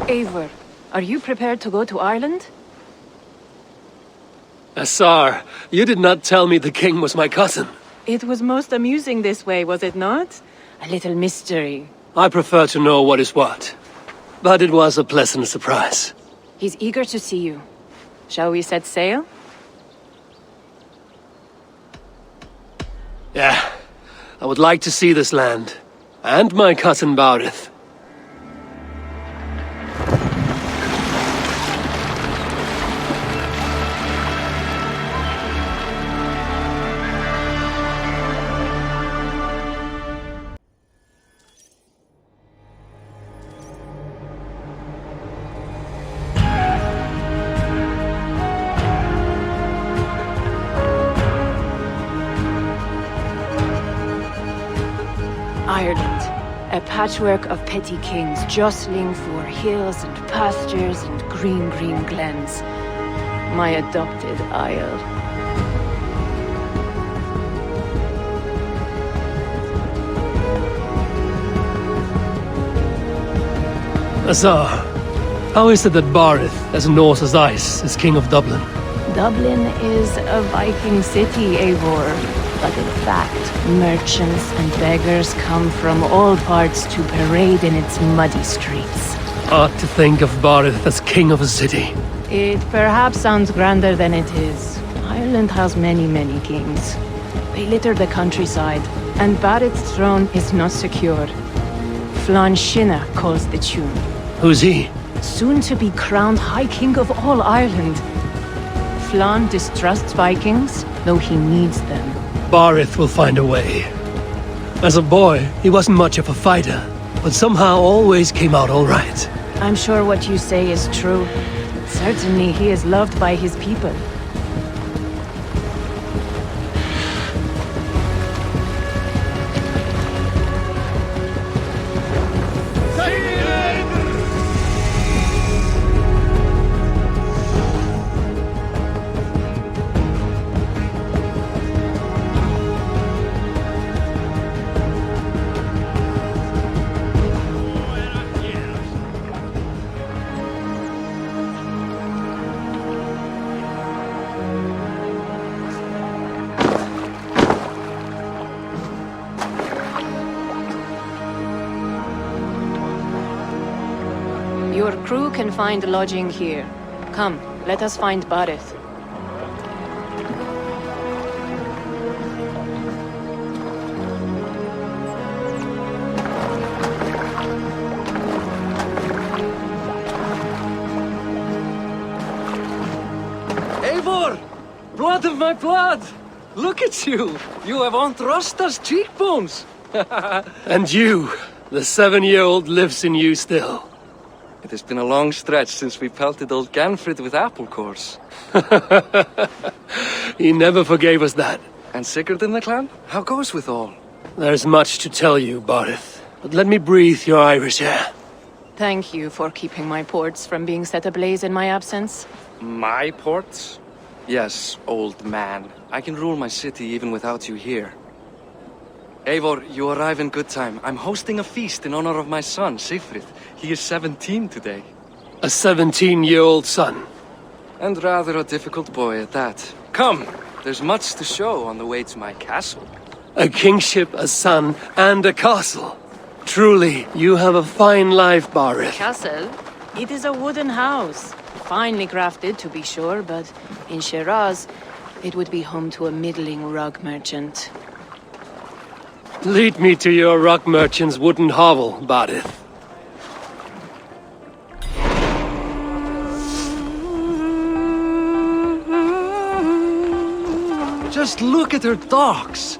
Eivor, are you prepared to go to Ireland? Assar, you did not tell me the king was my cousin. It was most amusing this way, was it not? A little mystery. I prefer to know what is what. But it was a pleasant surprise. He's eager to see you. Shall we set sail? Yeah, I would like to see this land. And my cousin Barith. Ireland, a patchwork of petty kings jostling for hills and pastures and green glens. My adopted isle. Assar, how is it that Barith, as Norse as ice, is king of Dublin? Dublin is a Viking city, Eivor. But in fact, merchants and beggars come from all parts to parade in its muddy streets. Odd to think of Barith as king of a city. It perhaps sounds grander than it is. Ireland has many kings. They litter the countryside, and Barith's throne is not secure. Flann Sinna calls the tune. Who's he? Soon to be crowned High King of all Ireland. Flann distrusts Vikings, though he needs them. Barith will find a way. As a boy, he wasn't much of a fighter, but somehow always came out all right. I'm sure what you say is true. Certainly he is loved by his people. Your crew can find lodging here. Come, let us find Barith. Eivor! Blood of my blood! Look at you! You have Antrasta's cheekbones! And you, the 7-year-old lives in you still. It has been a long stretch since we pelted old Ganfrid with apple cores. He never forgave us that. And Sigurd in the clan? How goes with all? There's much to tell you, Barith, but let me breathe your Irish air. Thank you for keeping my ports from being set ablaze in my absence. My ports? Yes, old man. I can rule my city even without you here. Eivor, you arrive in good time. I'm hosting a feast in honor of my son, Sigfrid. He is 17 today. A 17-year-old son. And rather a difficult boy at that. Come, there's much to show on the way to my castle. A kingship, a son, and a castle. Truly, you have a fine life, Barith. Castle? It is a wooden house. Finely crafted, to be sure, but in Shiraz, it would be home to a middling rug merchant. Lead me to your rock merchant's wooden hovel, Barith. Just look at her docks.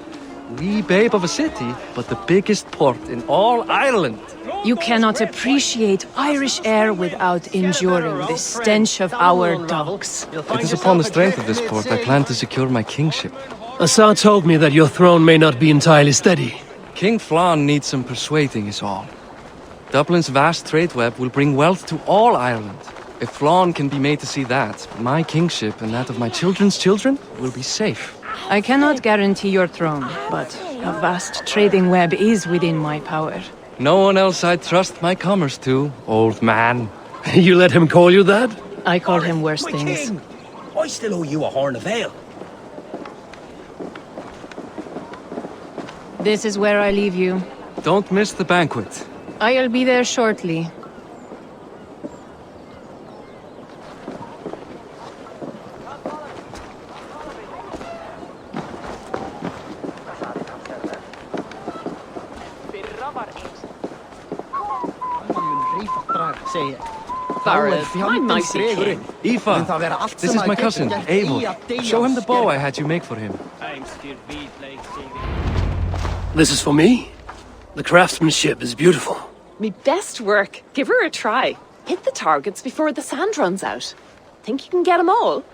Wee babe of a city, but the biggest port in all Ireland. You cannot appreciate Irish air without enduring the stench of our docks. It is upon the strength of this port I plan to secure my kingship. Assar told me that your throne may not be entirely steady. King Flann needs some persuading is all. Dublin's vast trade web will bring wealth to all Ireland. If Flann can be made to see that, my kingship and that of my children's children will be safe. I cannot guarantee your throne, but a vast trading web is within my power. No one else I'd trust my commerce to, old man. You let him call you that? I called him worse My things. king! I still owe you a horn of ale. This is where I leave you. Don't miss the banquet. I'll be there shortly. Eivor, this is my cousin, Eivor. Show him the bow I had you make for him. This is for me? The craftsmanship is beautiful. Me best work. Give her a try. Hit the targets before the sand runs out. Think you can get them all?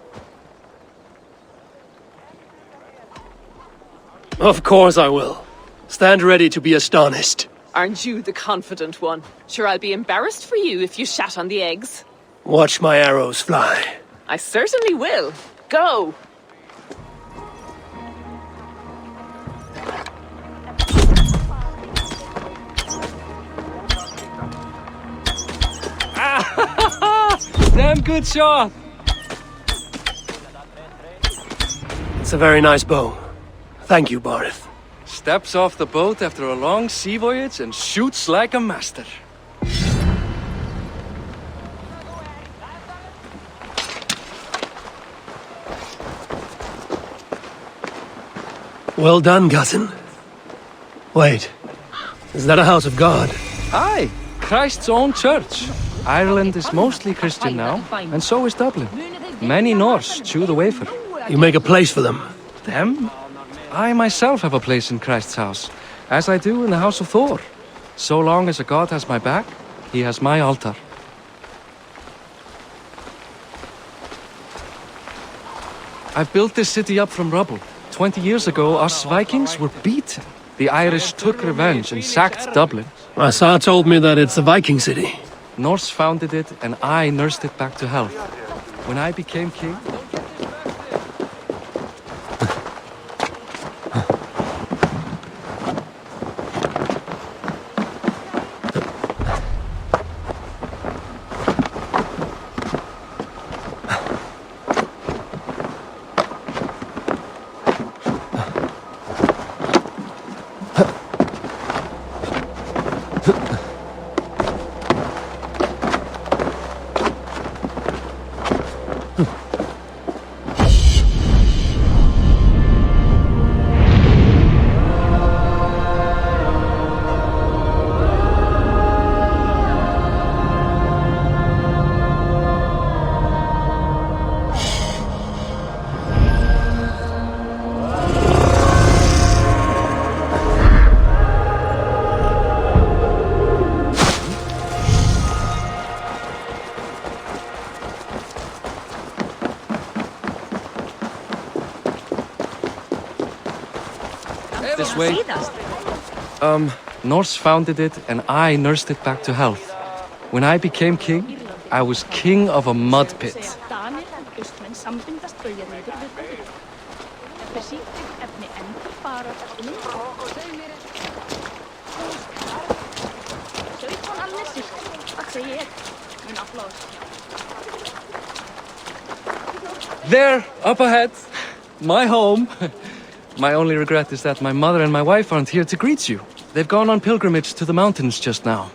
Of course I will. Stand ready to be astonished. Aren't you the confident one? Sure, I'll be embarrassed for you if you shat on the eggs. Watch my arrows fly. I certainly will. Go! Damn good shot! It's a very nice bow. Thank you, Barith. Steps off the boat after a long sea voyage and shoots like a master. Well done, cousin. Wait, is that a house of God? Aye, Christ's own church. Ireland is mostly Christian now, and so is Dublin. Many Norse chew the wafer. You make a place for them. Them? I myself have a place in Christ's house, as I do in the house of Thor. So long as a god has my back, he has my altar. I've built this city up from rubble. 20 years ago, us Vikings were beaten. The Irish took revenge and sacked Dublin. Asa told me that it's a Viking city. Norse founded it, and I nursed it back to health. When I became king... This way. Norse founded it, and I nursed it back to health. When I became king, I was king of a mud pit. There, up ahead, my home. My only regret is that my mother and my wife aren't here to greet you. They've gone on pilgrimage to the mountains just now.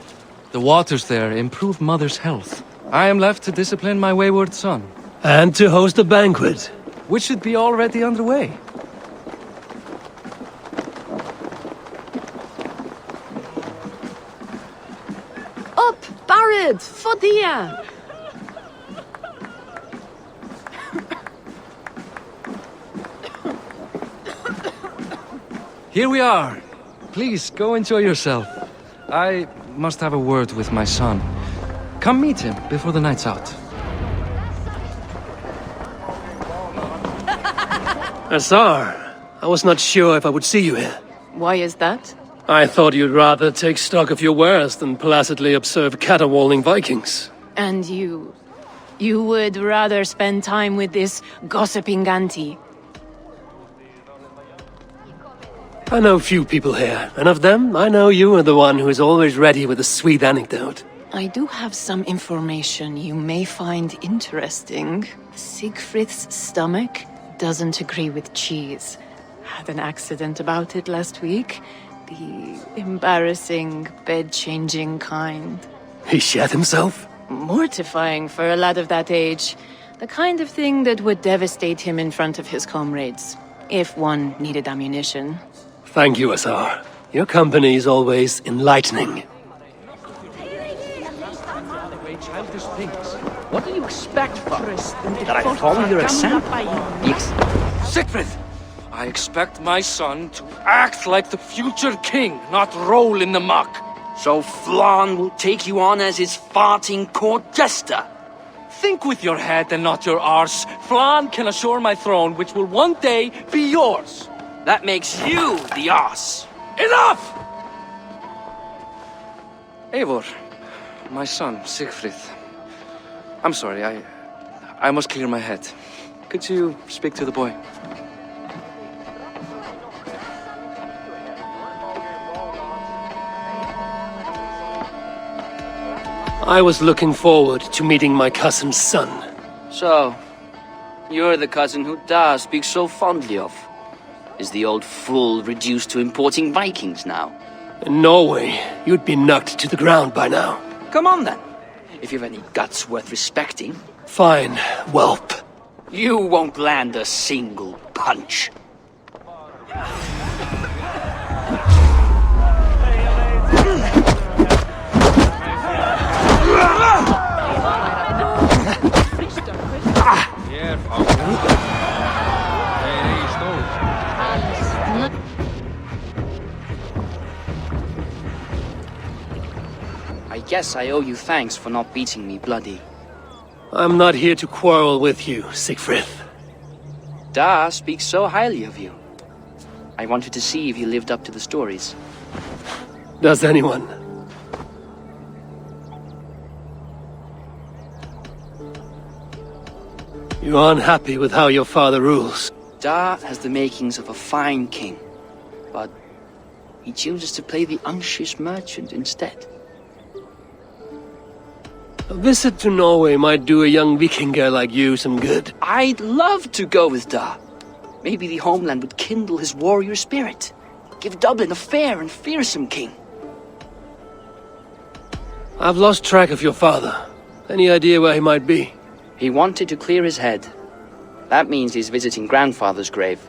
The waters there improve mother's health. I am left to discipline my wayward son. And to host a banquet. Which should be already underway. Up, Barad! Fodia! Here we are. Please, go enjoy yourself. I must have a word with my son. Come meet him before the night's out. Azar, I was not sure if I would see you here. Why is that? I thought you'd rather take stock of your wares than placidly observe caterwauling Vikings. And you... you would rather spend time with this gossiping auntie. I know few people here, and of them, I know you are the one who is always ready with a sweet anecdote. I do have some information you may find interesting. Siegfried's stomach doesn't agree with cheese. Had an accident about it last week. The embarrassing, bed-changing kind. He shat himself? Mortifying for a lad of that age. The kind of thing that would devastate him in front of his comrades, if one needed ammunition. Thank you, Azar. Your company is always enlightening. Childish things. What do you expect from That I follow your example? Siegfried? I expect my son to act like the future king, not roll in the muck. So Flan will take you on as his farting court jester? Think with your head and not your arse. Flan can assure my throne, which will one day be yours. That makes you the ass. Enough! Eivor, my son, Siegfried. I'm sorry, I must clear my head. Could you speak to the boy? I was looking forward to meeting my cousin's son. So, you're the cousin who Da speaks so fondly of. Is the old fool reduced to importing Vikings now? In Norway, you'd be knocked to the ground by now. Come on then, if you've any guts worth respecting. Fine, whelp. You won't land a single punch. I guess I owe you thanks for not beating me bloody. I'm not here to quarrel with you, Siegfried. Da speaks so highly of you. I wanted to see if you lived up to the stories. Does anyone? You're unhappy with how your father rules. Da has the makings of a fine king, but he chooses to play the unctuous merchant instead. A visit to Norway might do a young Viking girl like you some good. I'd love to go with Da. Maybe the homeland would kindle his warrior spirit. Give Dublin a fair and fearsome king. I've lost track of your father. Any idea where he might be? He wanted to clear his head. That means he's visiting grandfather's grave.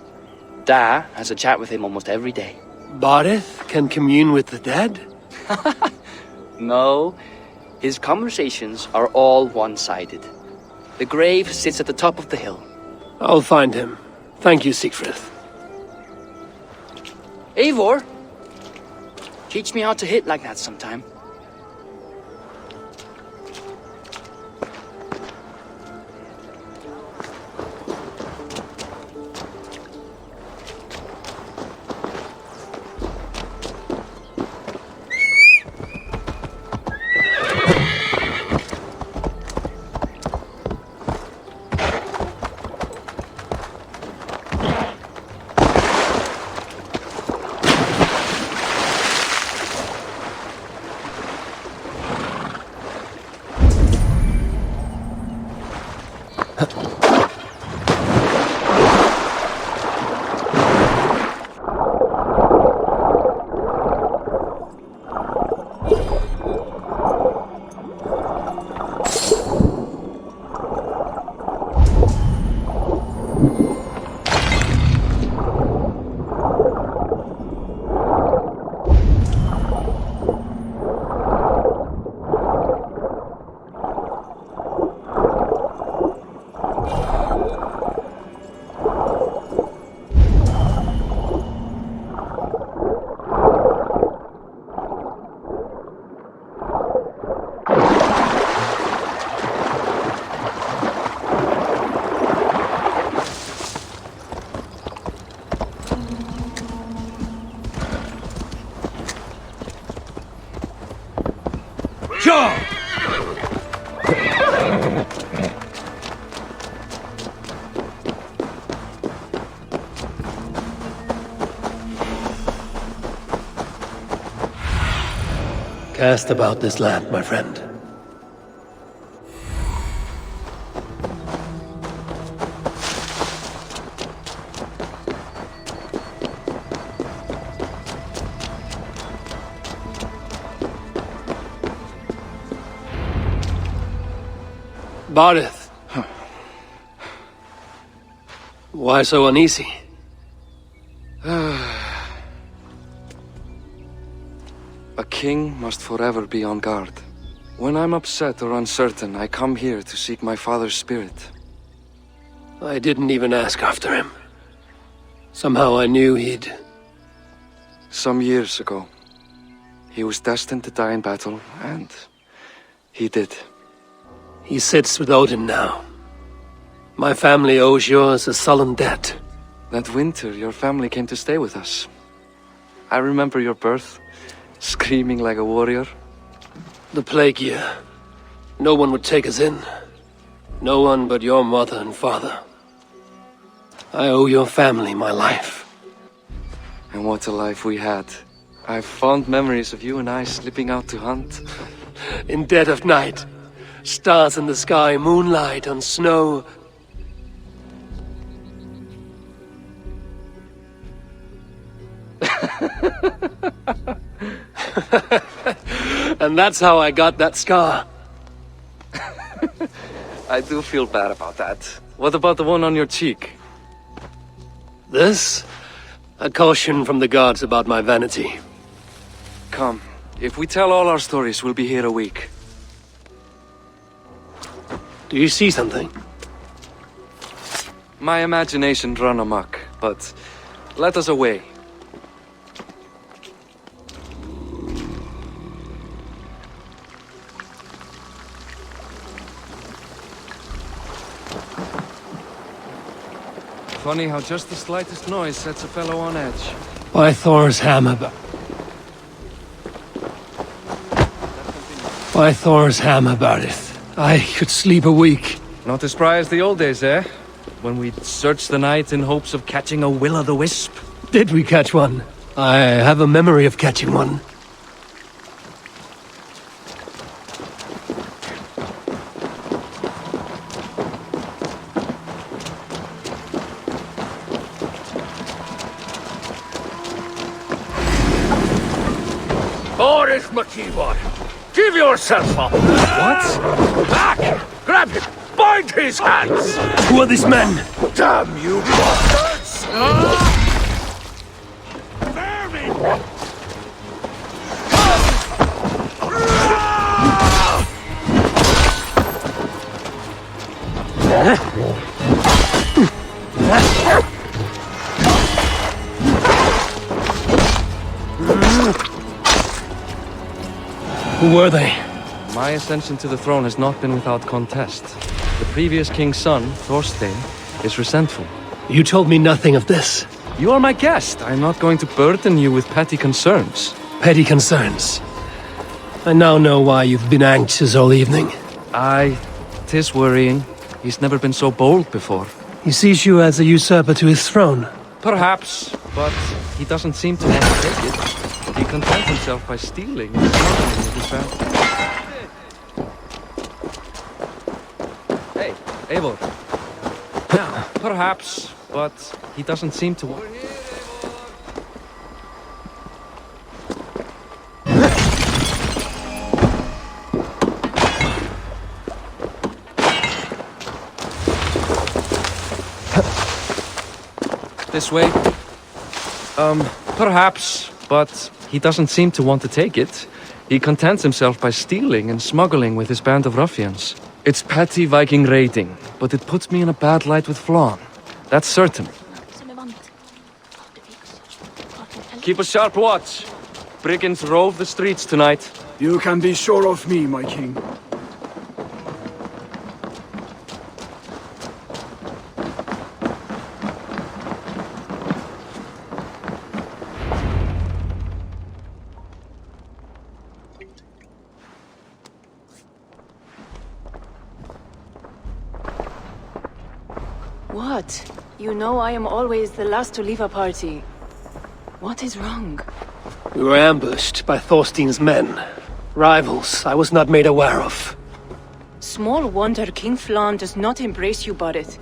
Da has a chat with him almost every day. Barith can commune with the dead? No, his conversations are all one-sided. The grave sits at the top of the hill. I'll find him. Thank you, Siegfried. Eivor! Teach me how to hit like that sometime. Cast about this land, my friend. Barith. Why so uneasy? A king must forever be on guard. When I'm upset or uncertain, I come here to seek my father's spirit. I didn't even ask after him. Somehow I knew he'd... Some years ago, he was destined to die in battle, and he did. He sits with Odin now. My family owes yours a sullen debt. That winter, your family came to stay with us. I remember your birth, screaming like a warrior. The plague year. No one would take us in. No one but your mother and father. I owe your family my life. And what a life we had. I have fond memories of you and I slipping out to hunt. In dead of night. Stars in the sky, moonlight on snow. And that's how I got that scar. I do feel bad about that. What about the one on your cheek? This? A caution from the gods about my vanity. Come, if we tell all our stories, we'll be here a week. Do you see something? My imagination run amok, but let us away. Funny how just the slightest noise sets a fellow on edge. Why Thor's hammer... Why Thor's hammer, Barith? I could sleep a week. Not as spry as the old days, eh? When we'd search the night in hopes of catching a will-o'-the-wisp. Did we catch one? I have a memory of catching one. Eivor, give yourself up! What? Back! Grab him! Bind his hands! Who are these men? Damn you bastards! Vermin! Who were they? My ascension to the throne has not been without contest. The previous king's son, Thorstein, is resentful. You told me nothing of this. You are my guest. I'm not going to burden you with petty concerns. Petty concerns. I now know why you've been anxious all evening. Aye, 'tis worrying. He's never been so bold before. He sees you as a usurper to his throne. Perhaps, but he doesn't seem to want to take it. He contents himself by stealing and smuggling with his family. Hey, Eivor. Now, perhaps, but he doesn't seem to want... This way? Perhaps, but he doesn't seem to want to take it. He contents himself by stealing and smuggling with his band of ruffians. It's petty Viking raiding, but it puts me in a bad light with Flann. That's certain. Keep a sharp watch. Brigands rove the streets tonight. You can be sure of me, my king. What? You know I am always the last to leave a party. What is wrong? We were ambushed by Thorstein's men. Rivals I was not made aware of. Small wonder King Flann does not embrace you, Barith.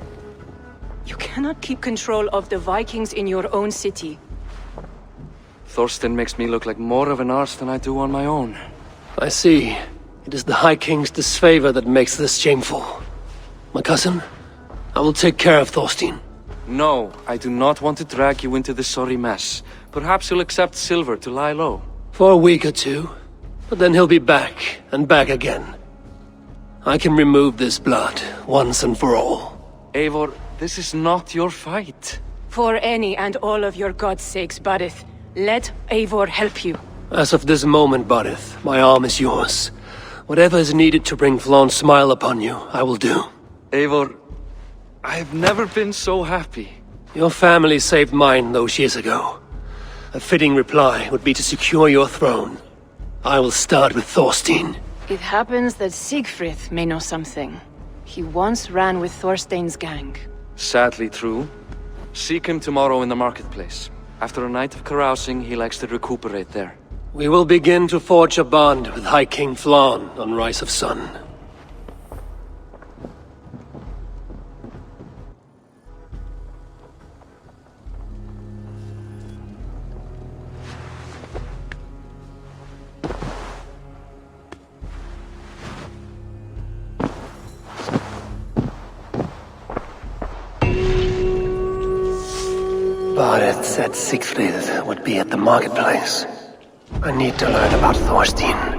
You cannot keep control of the Vikings in your own city. Thorstein makes me look like more of an arse than I do on my own. I see. It is the High King's disfavor that makes this shameful. my cousin. I will take care of Thorstein. No, I do not want to drag you into this sorry mess. Perhaps you'll accept silver to lie low. For a week or two. But then he'll be back, and back again. I can remove this blood, once and for all. Eivor, this is not your fight. For any and all of your god's sakes, Barith, let Eivor help you. As of this moment, Barith, my arm is yours. Whatever is needed to bring Flawn's smile upon you, I will do. Eivor, I've never been so happy. Your family saved mine those years ago. A fitting reply would be to secure your throne. I will start with Thorstein. It happens that Siegfried may know something. He once ran with Thorstein's gang. Sadly true. Seek him tomorrow in the marketplace. After a night of carousing, he likes to recuperate there. We will begin to forge a bond with High King Flawn on Rise of Sun. Bareth said Siegfried would be at the marketplace. I need to learn about Thorstein.